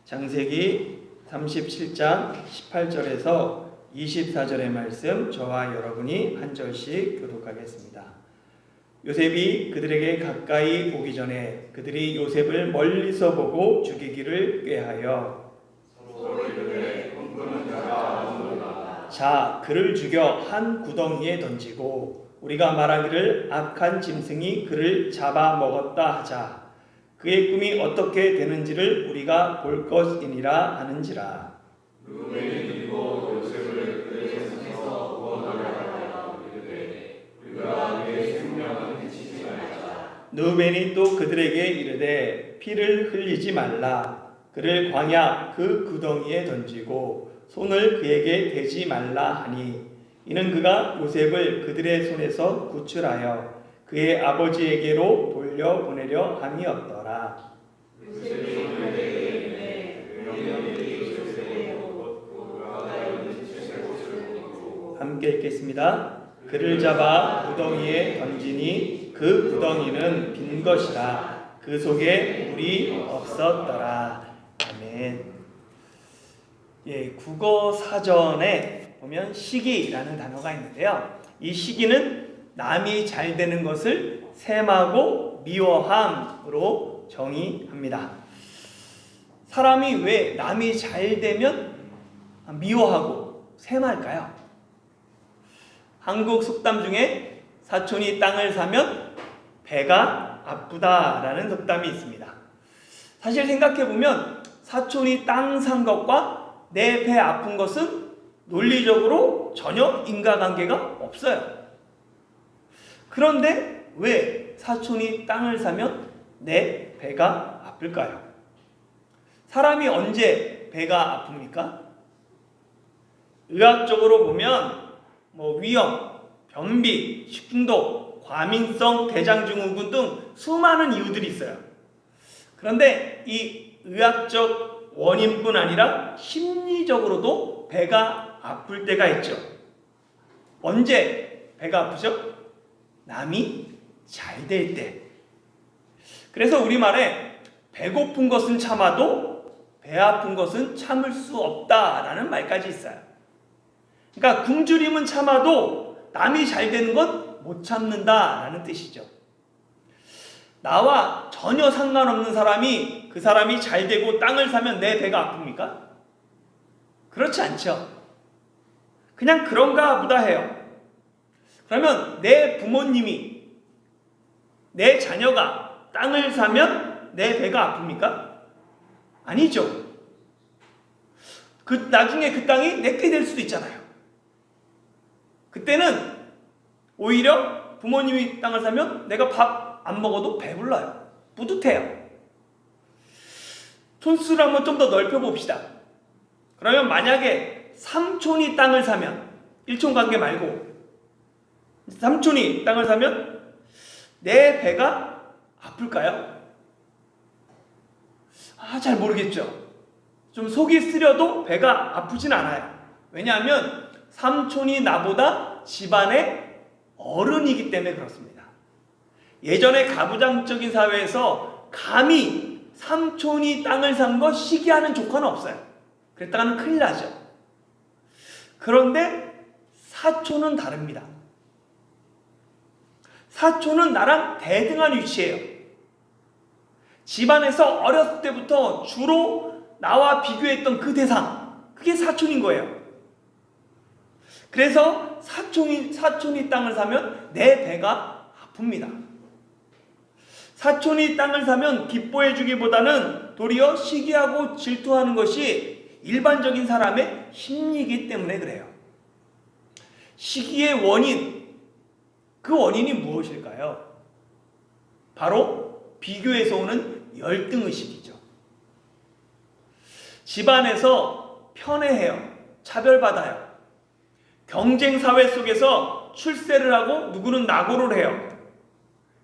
창세기 37장 18절에서 24절의 말씀 저와 여러분이 한 절씩 교독하겠습니다. 요셉이 그들에게 가까이 오기 전에 그들이 요셉을 멀리서 보고 죽이기를 꾀하여 자 그를 죽여 한 구덩이에 던지고 우리가 말하기를 악한 짐승이 그를 잡아먹었다 하자. 그의 꿈이 어떻게 되는지를 우리가 볼 것이니라 하는지라. 루벤이 듣고 요셉을 그의 손에서 구원하려 하여 이르되 우리가 그의 생명을 해치지 말자. 루벤이 또 그들에게 이르되 피를 흘리지 말라. 그를 광야 그 구덩이에 던지고 손을 그에게 대지 말라 하니 이는 그가 요셉을 그들의 손에서 구출하여 그의 아버지에게로 돌려보내려 함이었더라. 함께 읽겠습니다. 그를 잡아 구덩이에 던지니 그 구덩이는 빈 것이라 그 속에 물이 없었더라. 아멘. 국어 사전에 보면 시기라는 단어가 있는데요. 이 시기는 남이 잘 되는 것을 셈하고 미워함으로 정의합니다. 사람이 왜 남이 잘 되면 미워하고 셈할까요? 한국 속담 중에 사촌이 땅을 사면 배가 아프다라는 속담이 있습니다. 사실 생각해보면 사촌이 땅 산 것과 내 배 아픈 것은 논리적으로 전혀 인과관계가 없어요. 그런데 왜 사촌이 땅을 사면 내 배가 아플까요? 사람이 언제 배가 아픕니까? 의학적으로 보면 위염, 변비, 식중독, 과민성 대장증후군 등 수많은 이유들이 있어요. 그런데 이 의학적 원인뿐 아니라 심리적으로도 배가 아플 때가 있죠. 언제 배가 아프죠? 남이 잘 될 때. 그래서 우리말에 배고픈 것은 참아도 배 아픈 것은 참을 수 없다라는 말까지 있어요. 그러니까 굶주림은 참아도 남이 잘 되는 건 못 참는다라는 뜻이죠. 나와 전혀 상관없는 사람이 그 사람이 잘 되고 땅을 사면 내 배가 아픕니까? 그렇지 않죠. 그냥 그런가 보다 해요. 그러면 내 부모님이 내 자녀가 땅을 사면 내 배가 아픕니까? 아니죠. 나중에 그 땅이 내게 될 수도 있잖아요. 그때는 오히려 부모님이 땅을 사면 내가 밥 안 먹어도 배불러요. 뿌듯해요. 촌수를 한번 좀 더 넓혀 봅시다. 그러면 만약에 삼촌이 땅을 사면, 일촌관계 말고 삼촌이 땅을 사면 내 배가 아플까요? 잘 모르겠죠. 좀 속이 쓰려도 배가 아프진 않아요. 왜냐하면 삼촌이 나보다 집안의 어른이기 때문에 그렇습니다. 예전에 가부장적인 사회에서 감히 삼촌이 땅을 산 거 시기하는 조카는 없어요. 그랬다가는 큰일 나죠. 그런데 사촌은 다릅니다. 사촌은 나랑 대등한 위치예요. 집안에서 어렸을 때부터 주로 나와 비교했던 그 대상, 그게 사촌인 거예요. 그래서 사촌이 땅을 사면 내 배가 아픕니다. 사촌이 땅을 사면 기뻐해 주기보다는 도리어 시기하고 질투하는 것이 일반적인 사람의 심리이기 때문에 그래요. 시기의 원인, 그 원인이 무엇일까요? 바로 비교에서 오는 열등의식이죠. 집안에서 편애해요. 차별받아요. 경쟁사회 속에서 출세를 하고 누구는 낙오를 해요.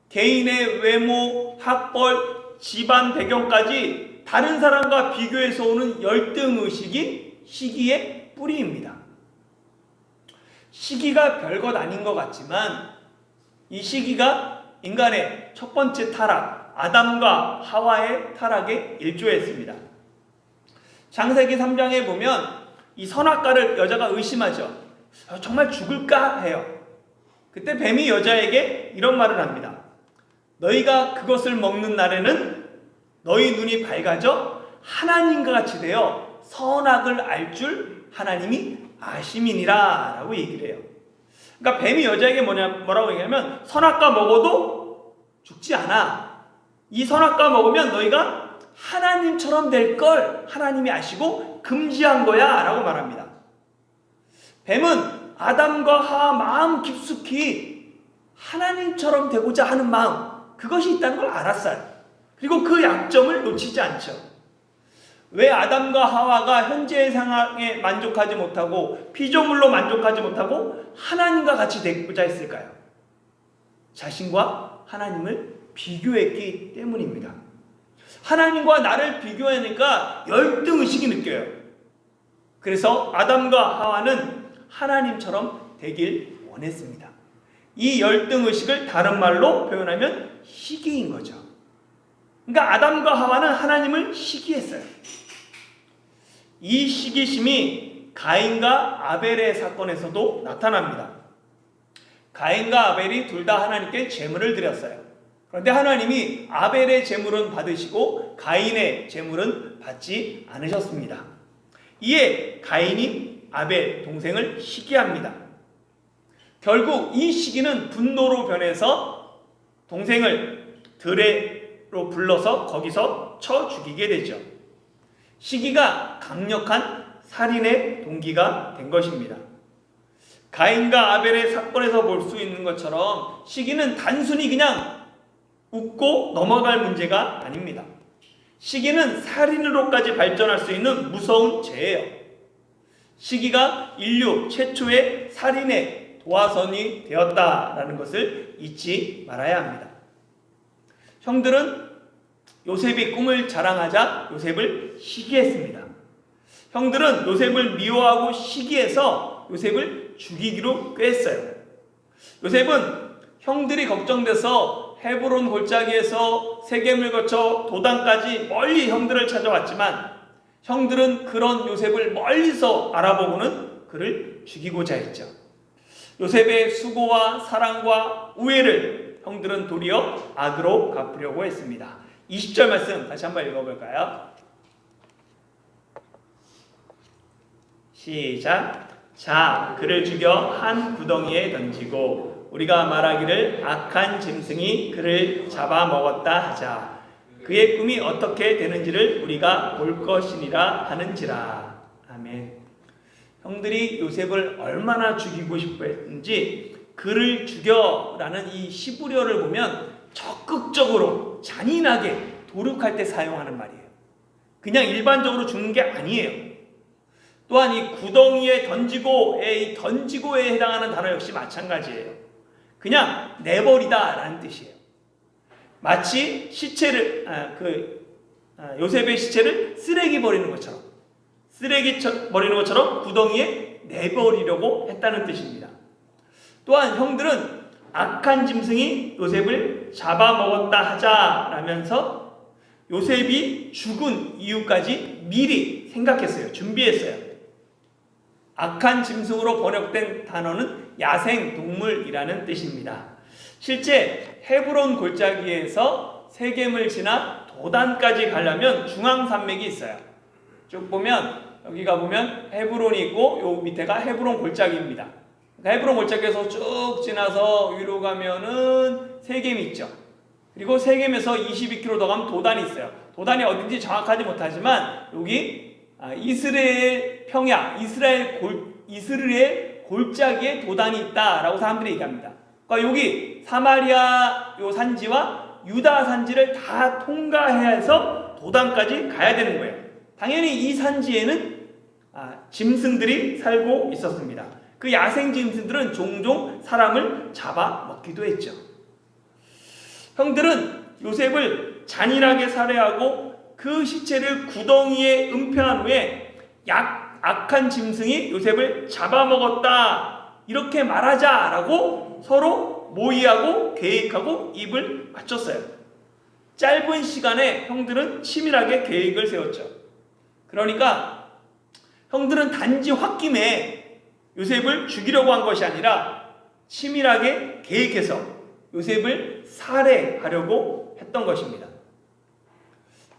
개인의 외모, 학벌, 집안 배경까지 다른 사람과 비교해서 오는 열등의식이 시기의 뿌리입니다. 시기가 별것 아닌 것 같지만 이 시기가 인간의 첫 번째 타락, 아담과 하와의 타락에 일조했습니다. 창세기 3장에 보면 이 선악과를 여자가 의심하죠. 정말 죽을까 해요. 그때 뱀이 여자에게 이런 말을 합니다. 너희가 그것을 먹는 날에는 너희 눈이 밝아져 하나님과 같이 되어 선악을 알 줄 하나님이 아심이니라 라고 얘기를 해요. 그러니까 뱀이 여자에게 뭐라고 얘기하면 선악과 먹어도 죽지 않아. 이 선악과 먹으면 너희가 하나님처럼 될 걸 하나님이 아시고 금지한 거야 라고 말합니다. 뱀은 아담과 하와 마음 깊숙이 하나님처럼 되고자 하는 마음, 그것이 있다는 걸 알았어요. 그리고 그 약점을 놓치지 않죠. 왜 아담과 하와가 현재의 상황에 만족하지 못하고 피조물로 만족하지 못하고 하나님과 같이 되고자 했을까요? 자신과 하나님을 비교했기 때문입니다. 하나님과 나를 비교하니까 열등의식이 느껴요. 그래서 아담과 하와는 하나님처럼 되길 원했습니다. 이 열등의식을 다른 말로 표현하면 시기인 거죠. 그러니까 아담과 하와는 하나님을 시기했어요. 이 시기심이 가인과 아벨의 사건에서도 나타납니다. 가인과 아벨이 둘 다 하나님께 제물을 드렸어요. 그런데 하나님이 아벨의 제물은 받으시고 가인의 제물은 받지 않으셨습니다. 이에 가인이 아벨 동생을 시기합니다. 결국 이 시기는 분노로 변해서 동생을 들에로 불러서 거기서 쳐 죽이게 되죠. 시기가 강력한 살인의 동기가 된 것입니다. 가인과 아벨의 사건에서 볼 수 있는 것처럼 시기는 단순히 그냥 웃고 넘어갈 문제가 아닙니다. 시기는 살인으로까지 발전할 수 있는 무서운 죄예요. 시기가 인류 최초의 살인의 도화선이 되었다라는 것을 잊지 말아야 합니다. 형들은 요셉이 꿈을 자랑하자 요셉을 시기했습니다. 형들은 요셉을 미워하고 시기해서 요셉을 죽이기로 꾀했어요. 요셉은 형들이 걱정돼서 헤브론 골짜기에서 세겜을 거쳐 도단까지 멀리 형들을 찾아왔지만 형들은 그런 요셉을 멀리서 알아보고는 그를 죽이고자 했죠. 요셉의 수고와 사랑과 우애를 형들은 도리어 악으로 갚으려고 했습니다. 20절 말씀 다시 한번 읽어볼까요? 시작. 자, 그를 죽여 한 구덩이에 던지고 우리가 말하기를 악한 짐승이 그를 잡아먹었다 하자. 그의 꿈이 어떻게 되는지를 우리가 볼 것이니라 하는지라. 아멘. 형들이 요셉을 얼마나 죽이고 싶어 했는지 그를 죽여라는 이 시브리어를 보면 적극적으로 잔인하게 도륙할 때 사용하는 말이에요. 그냥 일반적으로 죽는 게 아니에요. 또한 이 구덩이에 던지고의 이 던지고에 해당하는 단어 역시 마찬가지예요. 그냥 내버리다라는 뜻이에요. 마치 시체를 요셉의 시체를 쓰레기 버리는 것처럼 구덩이에 내버리려고 했다는 뜻입니다. 또한 형들은 악한 짐승이 요셉을 잡아먹었다 하자라면서 요셉이 죽은 이유까지 미리 생각했어요. 준비했어요. 악한 짐승으로 번역된 단어는 야생동물이라는 뜻입니다. 실제 헤브론 골짜기에서 세겜을 지나 도단까지 가려면 중앙산맥이 있어요. 쭉 보면 여기가 보면 헤브론이 있고 요 밑에가 헤브론 골짜기입니다. 그러니까 헤브론 골짜기에서 쭉 지나서 위로 가면은 세겜이 있죠. 그리고 세겜에서 22km 더 가면 도단이 있어요. 도단이 어딘지 정확하지 못하지만 여기 이스라엘 평야, 이스라엘 골짜기에 도단이 있다라고 사람들이 얘기합니다. 그러니까 여기 사마리아 요 산지와 유다 산지를 다 통과해야 해서 도단까지 가야 되는 거예요. 당연히 이 산지에는 짐승들이 살고 있었습니다. 그 야생 짐승들은 종종 사람을 잡아먹기도 했죠. 형들은 요셉을 잔인하게 살해하고 그 시체를 구덩이에 은폐한 후에 악한 짐승이 요셉을 잡아먹었다 이렇게 말하자라고 서로 모의하고 계획하고 입을 맞췄어요. 짧은 시간에 형들은 치밀하게 계획을 세웠죠. 그러니까 형들은 단지 홧김에 요셉을 죽이려고 한 것이 아니라 치밀하게 계획해서 요셉을 살해하려고 했던 것입니다.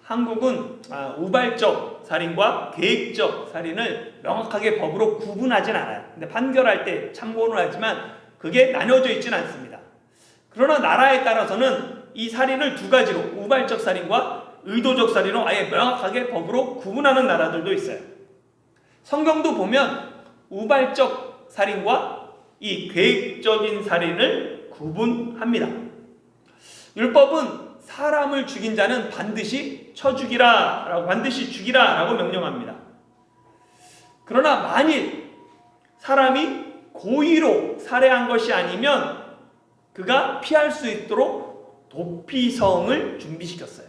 한국은 우발적 살인과 계획적 살인을 명확하게 법으로 구분하진 않아요. 근데 판결할 때 참고는 하지만 그게 나뉘어져 있지는 않습니다. 그러나 나라에 따라서는 이 살인을 두 가지로 우발적 살인과 의도적 살인으로 아예 명확하게 법으로 구분하는 나라들도 있어요. 성경도 보면 우발적 살인과 이 계획적인 살인을 구분합니다. 율법은 사람을 죽인 자는 반드시 반드시 죽이라라고 명령합니다. 그러나 만일 사람이 고의로 살해한 것이 아니면 그가 피할 수 있도록 도피성을 준비시켰어요.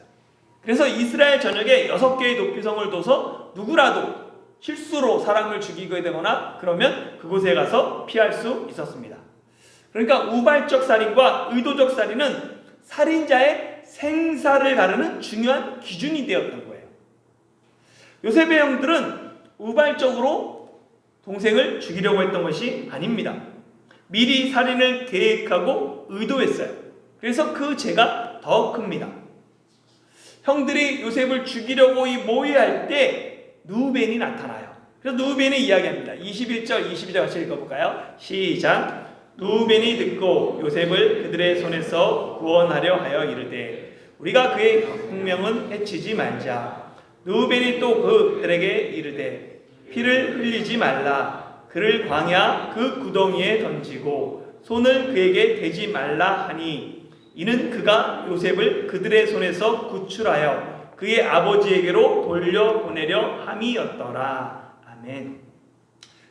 그래서 이스라엘 전역에 6개의 도피성을 둬서 누구라도 실수로 사람을 죽이게 되거나 그러면 그곳에 가서 피할 수 있었습니다. 그러니까 우발적 살인과 의도적 살인은 살인자의 생사를 가르는 중요한 기준이 되었던 거예요. 요셉의 형들은 우발적으로 동생을 죽이려고 했던 것이 아닙니다. 미리 살인을 계획하고 의도했어요. 그래서 그 죄가 더 큽니다. 형들이 요셉을 죽이려고 모의할 때 누벤이 나타나요. 그래서 누벤이 이야기합니다. 21절, 22절 같이 읽어볼까요? 시작. 누벤이 듣고 요셉을 그들의 손에서 구원하려 하여 이르되 우리가 그의 생명은 해치지 말자. 누벤이 또 그들에게 이르되 피를 흘리지 말라. 그를 광야 그 구덩이에 던지고 손을 그에게 대지 말라 하니 이는 그가 요셉을 그들의 손에서 구출하여 그의 아버지에게로 돌려보내려 함이었더라. 아멘.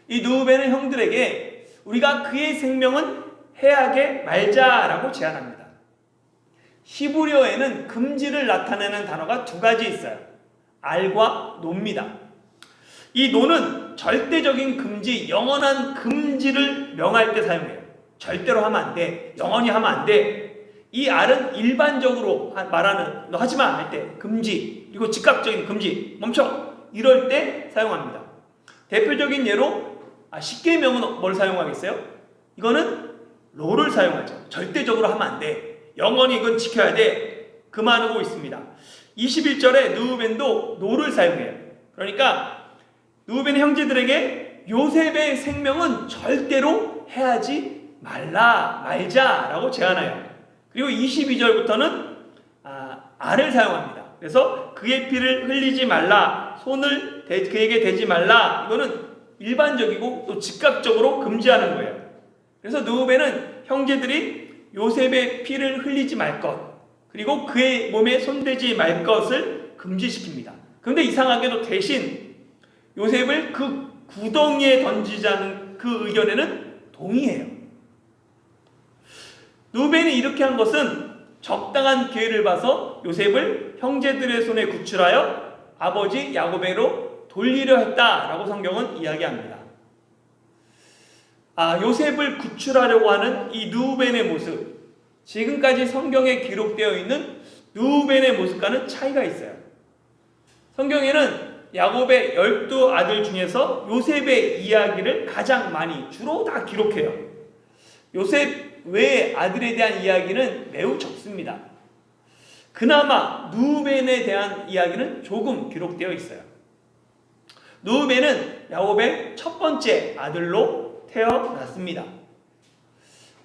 이 누벤은 형들에게 우리가 그의 생명은 해하게 말자라고 제안합니다. 히브리어에는 금지를 나타내는 단어가 두 가지 있어요. 알과 노입니다. 이 노는 절대적인 금지, 영원한 금지를 명할 때 사용해요. 절대로 하면 안 돼. 영원히 하면 안 돼. 이 알은 일반적으로 말하는 너 하지마 할 때 금지, 그리고 즉각적인 금지, 멈춰 이럴 때 사용합니다. 대표적인 예로 십계명은 뭘 사용하겠어요? 이거는 로를 사용하죠. 절대적으로 하면 안 돼. 영원히 이건 지켜야 돼. 금하고 있습니다. 21절에 누벤도 노를 사용해요. 그러니까 누벤의 형제들에게 요셉의 생명은 절대로 해하지 말자라고 제안해요. 그리고 22절부터는 알을 사용합니다. 그래서 그의 피를 흘리지 말라, 손을 그에게 대지 말라. 이거는 일반적이고 또 즉각적으로 금지하는 거예요. 그래서 누벤은 형제들이 요셉의 피를 흘리지 말 것, 그리고 그의 몸에 손대지 말 것을 금지시킵니다. 그런데 이상하게도 대신 요셉을 그 구덩이에 던지자는 그 의견에는 동의해요. 누벤이 이렇게 한 것은 적당한 기회를 봐서 요셉을 형제들의 손에 구출하여 아버지 야곱에게로 돌리려 했다라고 성경은 이야기합니다. 요셉을 구출하려고 하는 이 누벤의 모습, 지금까지 성경에 기록되어 있는 누벤의 모습과는 차이가 있어요. 성경에는 야곱의 12아들 중에서 요셉의 이야기를 가장 많이, 주로 다 기록해요. 요셉 외의 아들에 대한 이야기는 매우 적습니다. 그나마 누벤에 대한 이야기는 조금 기록되어 있어요. 누벤은 야곱의 첫 번째 아들로 태어났습니다.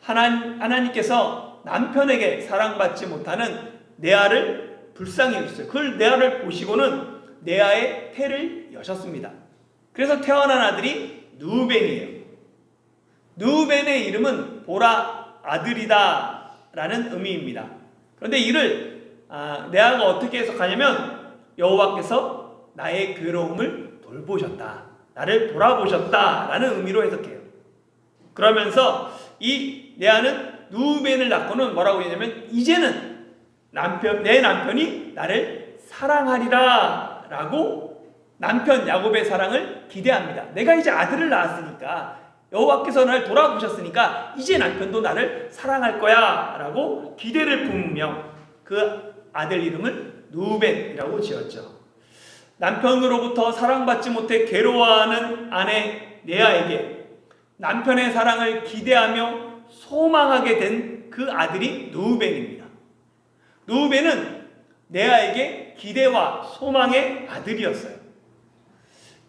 하나님께서 남편에게 사랑받지 못하는 레아를 불쌍히 여기셨어요. 그 레아를 보시고는 레아의 태를 여셨습니다. 그래서 태어난 아들이 누벤이에요. 누벤의 이름은 보라 아들이다 라는 의미입니다. 그런데 이를 레아가 어떻게 해석하냐면 여호와께서 나의 괴로움을 돌보셨다, 나를 돌아보셨다 라는 의미로 해석해요. 그러면서 이 레아는 누벤을 낳고는 뭐라고 했냐면 이제는 내 남편이 나를 사랑하리라 라고 남편 야곱의 사랑을 기대합니다. 내가 이제 아들을 낳았으니까, 여호와께서 나를 돌아보셨으니까 이제 남편도 나를 사랑할 거야 라고 기대를 품으며 그 아들 이름을 누벤이라고 지었죠. 남편으로부터 사랑받지 못해 괴로워하는 아내 레아에게 남편의 사랑을 기대하며 소망하게 된 그 아들이 누우벤입니다. 누우벤은 레아에게 기대와 소망의 아들이었어요.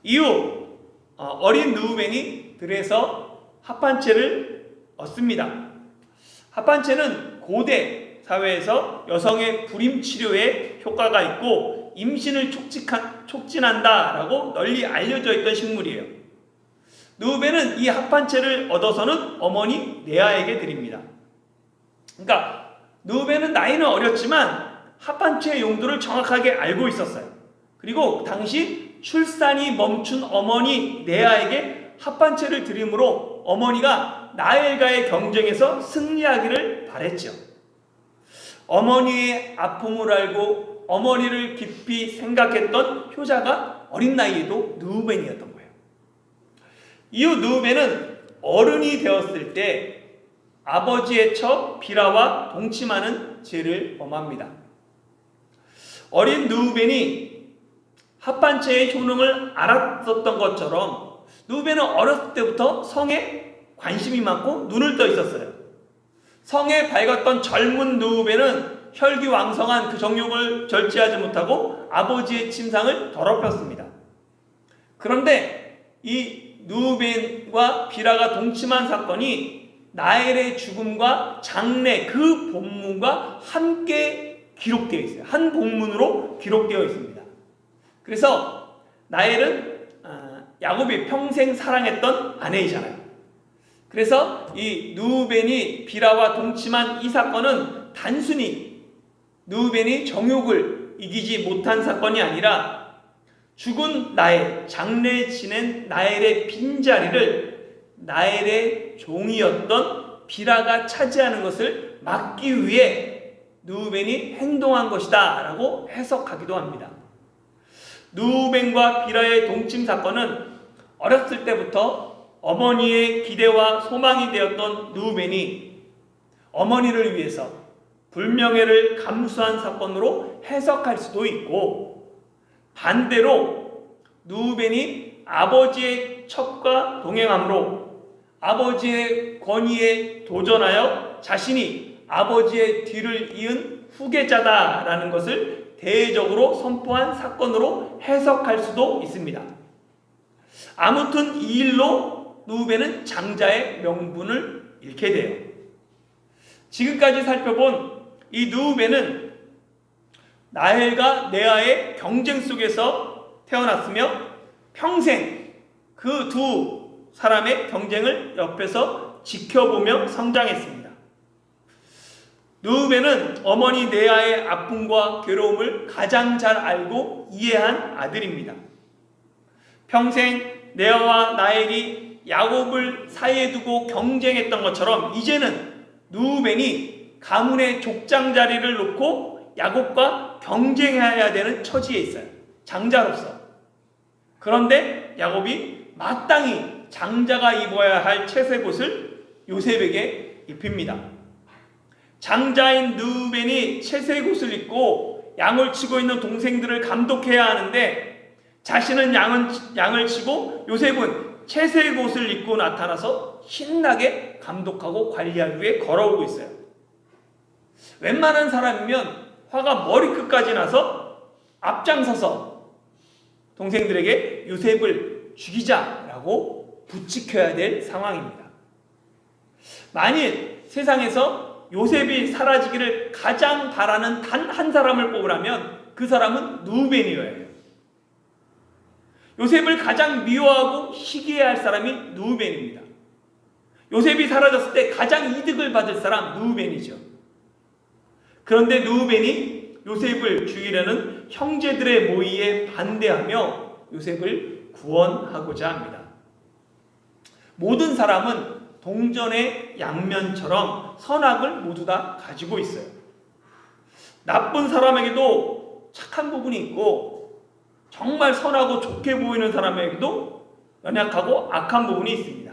이후 어린 누우벤이 들에서 합판체를 얻습니다. 합판체는 고대 사회에서 여성의 불임 치료에 효과가 있고 임신을 촉진한다라고 널리 알려져 있던 식물이에요. 누우벤은 이 합판체를 얻어서는 어머니 레아에게 드립니다. 그러니까 누우벤은 나이는 어렸지만 합판체의 용도를 정확하게 알고 있었어요. 그리고 당시 출산이 멈춘 어머니 레아에게 합판체를 드림으로 어머니가 나엘과의 경쟁에서 승리하기를 바랬죠. 어머니의 아픔을 알고 어머니를 깊이 생각했던 효자가 어린 나이에도 누우벤이었던 거예요. 이후 누우벤은 어른이 되었을 때 아버지의 첩 비라와 동침하는 죄를 범합니다. 어린 누우벤이 합판체의 효능을 알았었던 것처럼 누우벤은 어렸을 때부터 성에 관심이 많고 눈을 떠 있었어요. 성에 밝았던 젊은 누우벤은 혈기왕성한 그 정욕을 절제하지 못하고 아버지의 침상을 더럽혔습니다. 그런데 이 누우벤과 비라가 동침한 사건이 나엘의 죽음과 장래 그 본문과 함께 기록되어 있어요. 한 본문으로 기록되어 있습니다. 그래서 나엘은 야곱이 평생 사랑했던 아내이잖아요. 그래서 이 누우벤이 비라와 동침한 이 사건은 단순히 누우벤이 정욕을 이기지 못한 사건이 아니라 죽은 나엘, 장래 지낸 나엘의 빈자리를 나엘의 종이었던 비라가 차지하는 것을 막기 위해 누우벤이 행동한 것이다 라고 해석하기도 합니다. 누우벤과 비라의 동침 사건은 어렸을 때부터 어머니의 기대와 소망이 되었던 누우벤이 어머니를 위해서 불명예를 감수한 사건으로 해석할 수도 있고, 반대로 누우벤이 아버지의 첩과 동행함으로 아버지의 권위에 도전하여 자신이 아버지의 뒤를 이은 후계자다라는 것을 대외적으로 선포한 사건으로 해석할 수도 있습니다. 아무튼 이 일로 누우벤은 장자의 명분을 잃게 돼요. 지금까지 살펴본 이 누우벤은 나엘과 레아의 경쟁 속에서 태어났으며 평생 그 두 사람의 경쟁을 옆에서 지켜보며 성장했습니다. 누우벤은 어머니 레아의 아픔과 괴로움을 가장 잘 알고 이해한 아들입니다. 평생 레아와 나엘이 야곱을 사이에 두고 경쟁했던 것처럼 이제는 누우벤이 가문의 족장 자리를 놓고 야곱과 경쟁해야 되는 처지에 있어요. 장자로서. 그런데 야곱이 마땅히 장자가 입어야 할 채색옷을 요셉에게 입힙니다. 장자인 누우벤이 채색옷을 입고 양을 치고 있는 동생들을 감독해야 하는데 자신은 양을 치고 요셉은 채색옷을 입고 나타나서 신나게 감독하고 관리하기 위해 걸어오고 있어요. 웬만한 사람이면 화가 머리끝까지 나서 앞장서서 동생들에게 요셉을 죽이자라고 부추겨야 될 상황입니다. 만일 세상에서 요셉이 사라지기를 가장 바라는 단 한 사람을 뽑으라면 그 사람은 누우벤이어야 해요. 요셉을 가장 미워하고 시기해야 할 사람이 누우벤입니다. 요셉이 사라졌을 때 가장 이득을 받을 사람 누우벤이죠. 그런데 누우벤이 요셉을 죽이려는 형제들의 모의에 반대하며 요셉을 구원하고자 합니다. 모든 사람은 동전의 양면처럼 선악을 모두 다 가지고 있어요. 나쁜 사람에게도 착한 부분이 있고 정말 선하고 좋게 보이는 사람에게도 연약하고 악한 부분이 있습니다.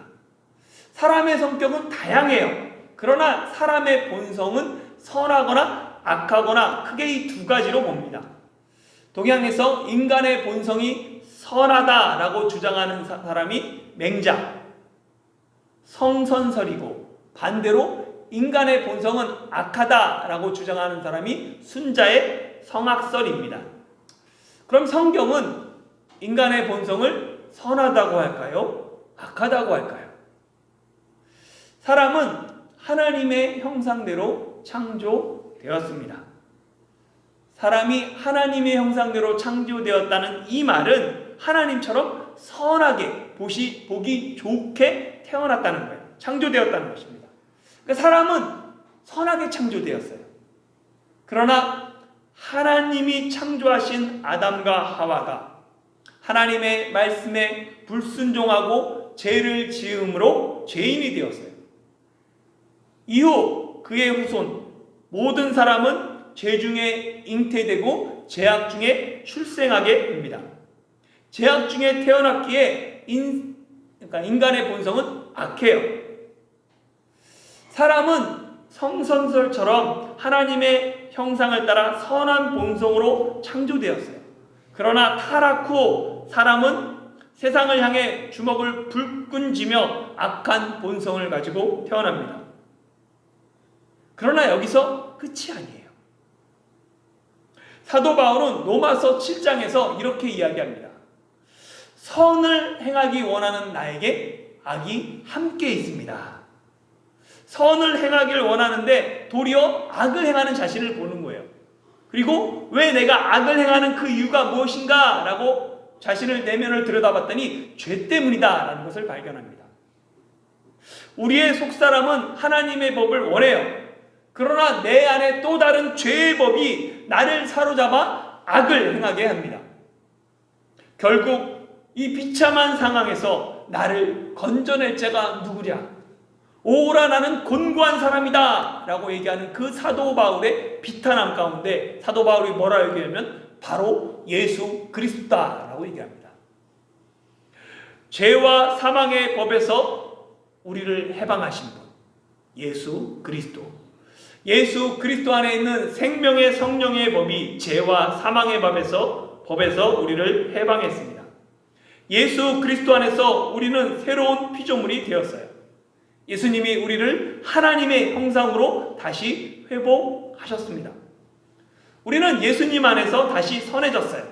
사람의 성격은 다양해요. 그러나 사람의 본성은 선하거나 악하거나 크게 이 두 가지로 봅니다. 동양에서 인간의 본성이 선하다라고 주장하는 사람이 맹자, 성선설이고, 반대로 인간의 본성은 악하다라고 주장하는 사람이 순자의 성악설입니다. 그럼 성경은 인간의 본성을 선하다고 할까요? 악하다고 할까요? 사람은 하나님의 형상대로 창조되었습니다. 사람이 하나님의 형상대로 창조되었다는 이 말은 하나님처럼 선하게 보기 좋게 태어났다는 거예요. 창조되었다는 것입니다. 그러니까 사람은 선하게 창조되었어요. 그러나 하나님이 창조하신 아담과 하와가 하나님의 말씀에 불순종하고 죄를 지음으로 죄인이 되었어요. 이후 그의 후손 모든 사람은 죄 중에 잉태되고 죄악 중에 출생하게 됩니다. 죄악 중에 태어났기에 그러니까 인간의 본성은 악해요. 사람은 성선설처럼 하나님의 형상을 따라 선한 본성으로 창조되었어요. 그러나 타락 후 사람은 세상을 향해 주먹을 불끈 쥐며 악한 본성을 가지고 태어납니다. 그러나 여기서 끝이 아니에요. 사도 바울은 로마서 7장에서 이렇게 이야기합니다. 선을 행하기 원하는 나에게 악이 함께 있습니다. 선을 행하기를 원하는데 도리어 악을 행하는 자신을 보는 거예요. 그리고 왜 내가 악을 행하는 그 이유가 무엇인가? 라고 자신을 내면을 들여다봤더니 죄 때문이다 라는 것을 발견합니다. 우리의 속사람은 하나님의 법을 원해요. 그러나 내 안에 또 다른 죄의 법이 나를 사로잡아 악을 행하게 합니다. 결국 이 비참한 상황에서 나를 건져낼 자가 누구랴? 오라 나는 곤고한 사람이다 라고 얘기하는 그 사도 바울의 비탄함 가운데 사도 바울이 뭐라 얘기하면 바로 예수 그리스도다 라고 얘기합니다. 죄와 사망의 법에서 우리를 해방하신 분 예수 그리스도. 예수 그리스도 안에 있는 생명의 성령의 법이 죄와 사망의 법에서 우리를 해방했습니다. 예수 그리스도 안에서 우리는 새로운 피조물이 되었어요. 예수님이 우리를 하나님의 형상으로 다시 회복하셨습니다. 우리는 예수님 안에서 다시 선해졌어요.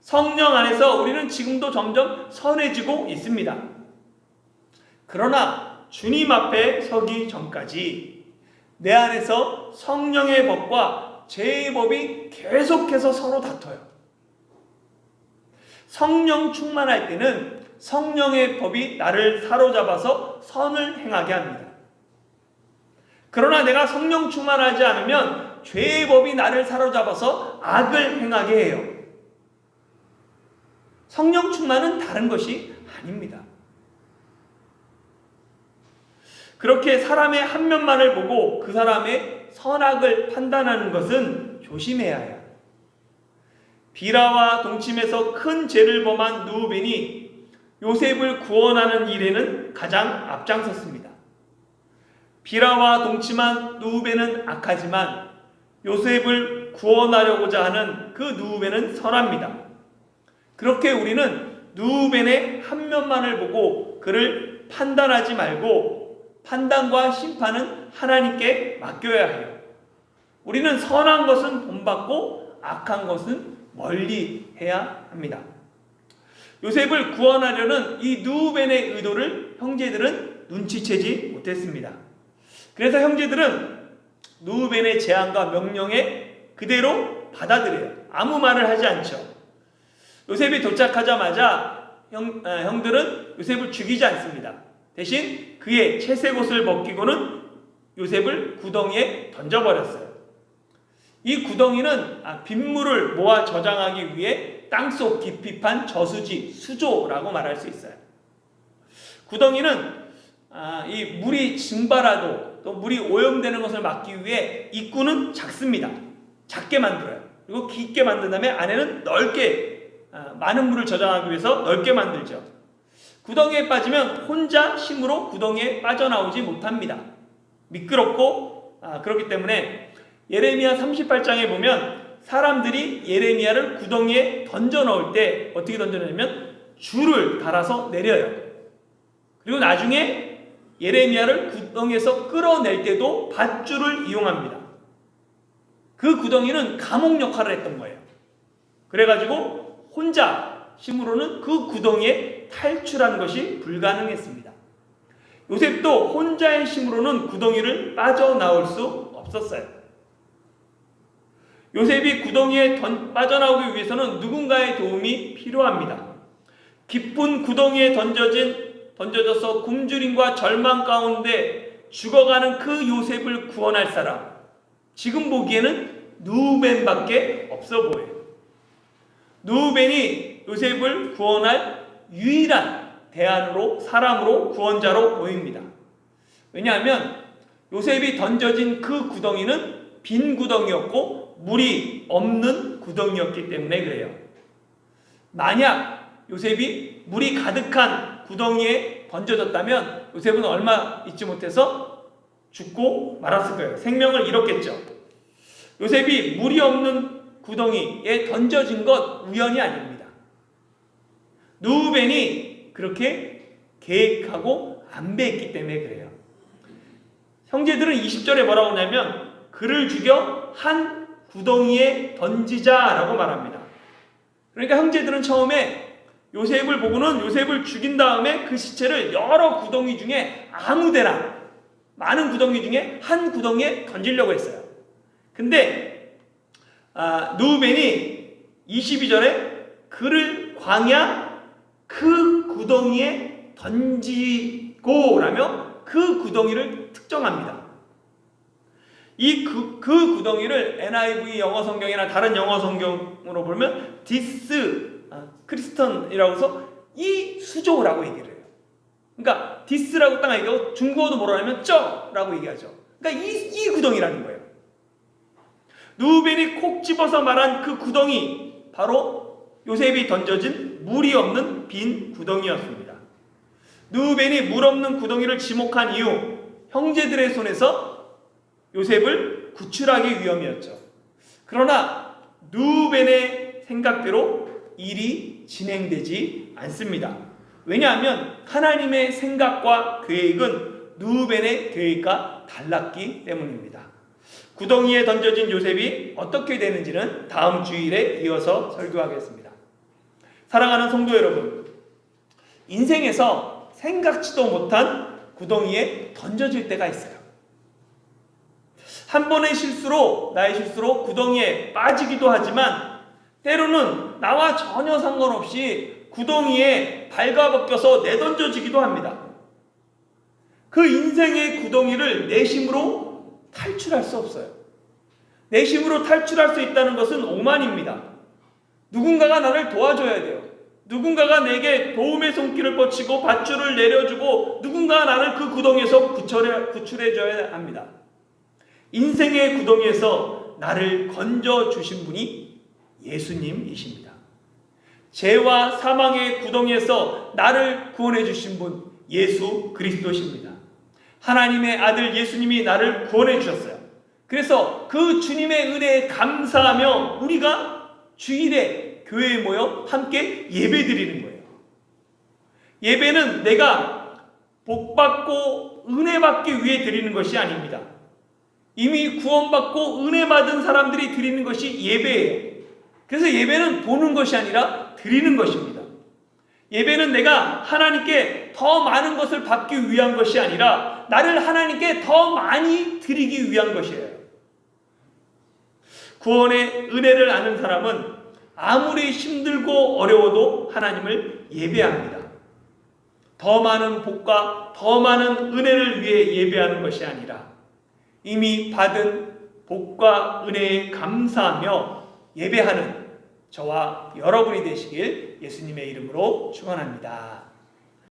성령 안에서 우리는 지금도 점점 선해지고 있습니다. 그러나 주님 앞에 서기 전까지 내 안에서 성령의 법과 죄의 법이 계속해서 서로 다퉈요. 성령 충만할 때는 성령의 법이 나를 사로잡아서 선을 행하게 합니다. 그러나 내가 성령 충만하지 않으면 죄의 법이 나를 사로잡아서 악을 행하게 해요. 성령 충만은 다른 것이 아닙니다. 그렇게 사람의 한 면만을 보고 그 사람의 선악을 판단하는 것은 조심해야 해요. 비라와 동침에서 큰 죄를 범한 누우벤이 요셉을 구원하는 일에는 가장 앞장섰습니다. 비라와 동침한 누우벤은 악하지만 요셉을 구원하려고자 하는 그 누우벤은 선합니다. 그렇게 우리는 누우벤의 한 면만을 보고 그를 판단하지 말고 판단과 심판은 하나님께 맡겨야 해요. 우리는 선한 것은 본받고 악한 것은 멀리 해야 합니다. 요셉을 구원하려는 이 누우벤의 의도를 형제들은 눈치채지 못했습니다. 그래서 형제들은 누우벤의 제안과 명령에 그대로 받아들여요. 아무 말을 하지 않죠. 요셉이 도착하자마자 형들은 요셉을 죽이지 않습니다. 대신 그의 채색 옷을 벗기고는 요셉을 구덩이에 던져버렸어요. 이 구덩이는 빗물을 모아 저장하기 위해 땅속 깊이 판 저수지, 수조라고 말할 수 있어요. 구덩이는 이 물이 증발하고 또 물이 오염되는 것을 막기 위해 입구는 작습니다. 작게 만들어요. 그리고 깊게 만든 다음에 안에는 넓게 많은 물을 저장하기 위해서 넓게 만들죠. 구덩이에 빠지면 혼자 힘으로 구덩이에 빠져나오지 못합니다. 미끄럽고 그렇기 때문에 예레미야 38장에 보면 사람들이 예레미야를 구덩이에 던져 넣을 때 어떻게 던져 넣냐면 줄을 달아서 내려요. 그리고 나중에 예레미야를 구덩이에서 끌어낼 때도 밧줄을 이용합니다. 그 구덩이는 감옥 역할을 했던 거예요. 그래가지고 혼자 힘으로는 그 구덩이에 탈출하는 것이 불가능했습니다. 요셉도 혼자의 힘으로는 구덩이를 빠져나올 수 없었어요. 요셉이 구덩이에 빠져나오기 위해서는 누군가의 도움이 필요합니다. 깊은 구덩이에 던져져서 굶주림과 절망 가운데 죽어가는 그 요셉을 구원할 사람, 지금 보기에는 누우벤밖에 없어 보여요. 누우벤이 요셉을 구원할 유일한 대안으로, 사람으로, 구원자로 보입니다. 왜냐하면 요셉이 던져진 그 구덩이는 빈 구덩이였고 물이 없는 구덩이였기 때문에 그래요. 만약 요셉이 물이 가득한 구덩이에 던져졌다면 요셉은 얼마 있지 못해서 죽고 말았을 거예요. 생명을 잃었겠죠. 요셉이 물이 없는 구덩이에 던져진 것 우연이 아닙니다. 누우벤이 그렇게 계획하고 안배했기 때문에 그래요. 형제들은 20절에 뭐라고 하냐면 그를 죽여 한 구덩이에 던지자라고 말합니다. 그러니까 형제들은 처음에 요셉을 보고는 요셉을 죽인 다음에 그 시체를 여러 구덩이 중에 아무데나, 많은 구덩이 중에 한 구덩이에 던지려고 했어요. 근데 누우벤이 22절에 그를 광야 그 구덩이에 던지고 라며 그 구덩이를 특정합니다. 그 구덩이를 NIV 영어 성경이나 다른 영어 성경으로 보면 크리스턴이라고 해서 이 수조라고 얘기를 해요. 그러니까 디스라고 딱 얘기하고 중국어도 뭐라 하면 쩌라고 얘기하죠. 그러니까 이 구덩이라는 거예요. 누우벤이 콕 집어서 말한 그 구덩이, 바로 요셉이 던져진 물이 없는 빈 구덩이였습니다. 누우벤이 물 없는 구덩이를 지목한 이유, 형제들의 손에서 요셉을 구출하기 위함이었죠. 그러나 누우벤의 생각대로 일이 진행되지 않습니다. 왜냐하면 하나님의 생각과 계획은 누우벤의 계획과 달랐기 때문입니다. 구덩이에 던져진 요셉이 어떻게 되는지는 다음 주일에 이어서 설교하겠습니다. 사랑하는 성도 여러분, 인생에서 생각지도 못한 구덩이에 던져질 때가 있어요. 한 번의 실수로, 나의 실수로 구덩이에 빠지기도 하지만 때로는 나와 전혀 상관없이 구덩이에 발가벗겨서 내던져지기도 합니다. 그 인생의 구덩이를 내 힘으로 탈출할 수 없어요. 내 힘으로 탈출할 수 있다는 것은 오만입니다. 누군가가 나를 도와줘야 돼요. 누군가가 내게 도움의 손길을 뻗치고 밧줄을 내려주고 누군가가 나를 그 구덩이에서 구출해줘야 합니다. 인생의 구덩이에서 나를 건져주신 분이 예수님이십니다. 죄와 사망의 구덩이에서 나를 구원해 주신 분 예수 그리스도십니다. 하나님의 아들 예수님이 나를 구원해 주셨어요. 그래서 그 주님의 은혜에 감사하며 우리가 주일에 교회에 모여 함께 예배 드리는 거예요. 예배는 내가 복받고 은혜 받기 위해 드리는 것이 아닙니다. 이미 구원받고 은혜 받은 사람들이 드리는 것이 예배예요. 그래서 예배는 보는 것이 아니라 드리는 것입니다. 예배는 내가 하나님께 더 많은 것을 받기 위한 것이 아니라 나를 하나님께 더 많이 드리기 위한 것이에요. 구원의 은혜를 아는 사람은 아무리 힘들고 어려워도 하나님을 예배합니다. 더 많은 복과 더 많은 은혜를 위해 예배하는 것이 아니라 이미 받은 복과 은혜에 감사하며 예배하는 저와 여러분이 되시길 예수님의 이름으로 축원합니다.